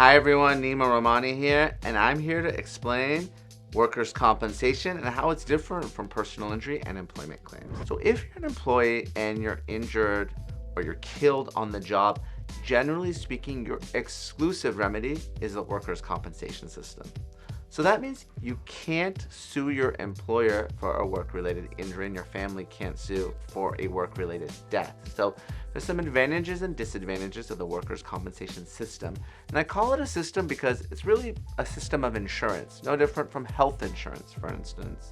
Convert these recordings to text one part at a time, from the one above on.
Hi everyone, Nima Romani here, and I'm here to explain workers' compensation and how it's different from personal injury and employment claims. So if you're an employee and you're injured or you're killed on the job, generally speaking, your exclusive remedy is the workers' compensation system. So that means you can't sue your employer for a work-related injury, and your family can't sue for a work-related death. So there's some advantages and disadvantages of the workers' compensation system. And I call it a system because it's really a system of insurance, no different from health insurance, for instance.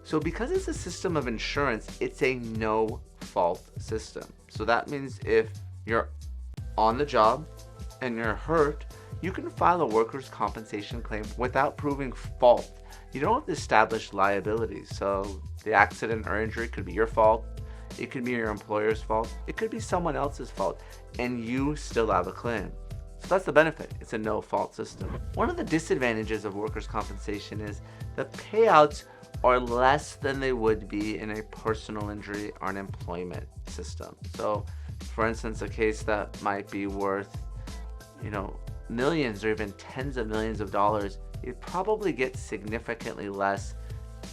So because it's a system of insurance, it's a no-fault system. So that means if you're on the job and you're hurt, you can file a workers' compensation claim without proving fault. You don't have to establish liability. So the accident or injury could be your fault. It could be your employer's fault. It could be someone else's fault, and you still have a claim. So that's the benefit. It's a no-fault system. One of the disadvantages of workers' compensation is the payouts are less than they would be in a personal injury or an employment system. So for instance, a case that might be worth, millions or even tens of millions of dollars, you'd probably get significantly less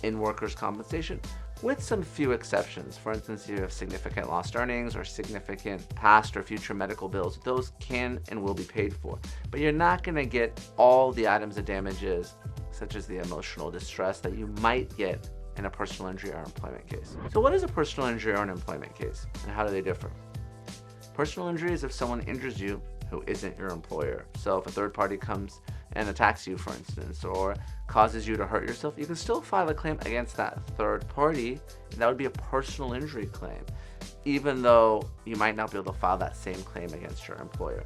in workers' compensation, with some few exceptions. For instance, you have significant lost earnings or significant past or future medical bills. Those can and will be paid for, but you're not going to get all the items of damages, such as the emotional distress, that you might get in a personal injury or employment case. So what is a personal injury or an employment case, and how do they differ? Personal injury is if someone injures you who isn't your employer. So if a third party comes and attacks you, for instance, or causes you to hurt yourself, you can still file a claim against that third party, and that would be a personal injury claim, even though you might not be able to file that same claim against your employer.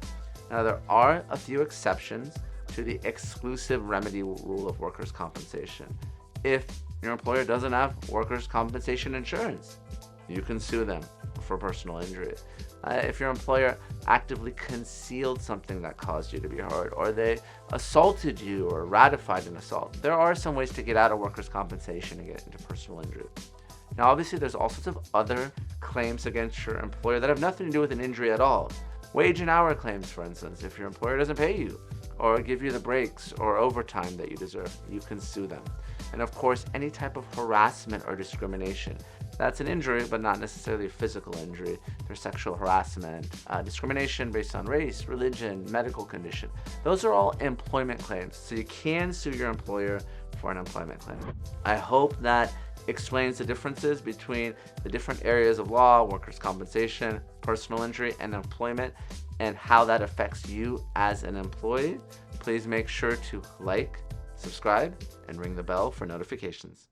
Now, there are a few exceptions to the exclusive remedy rule of workers' compensation. If your employer doesn't have workers' compensation insurance, you can sue them for personal injury. If your employer actively concealed something that caused you to be hurt, or they assaulted you or ratified an assault, there are some ways to get out of workers' compensation and get into personal injury. Now, obviously, there's all sorts of other claims against your employer that have nothing to do with an injury at all. Wage and hour claims, for instance. If your employer doesn't pay you or give you the breaks or overtime that you deserve, you can sue them. And of course, any type of harassment or discrimination. That's an injury, but not necessarily a physical injury. There's sexual harassment, discrimination based on race, religion, medical condition. Those are all employment claims, so you can sue your employer for an employment claim. I hope that explains the differences between the different areas of law, workers' compensation, personal injury, and employment, and how that affects you as an employee. Please make sure to like, subscribe, and ring the bell for notifications.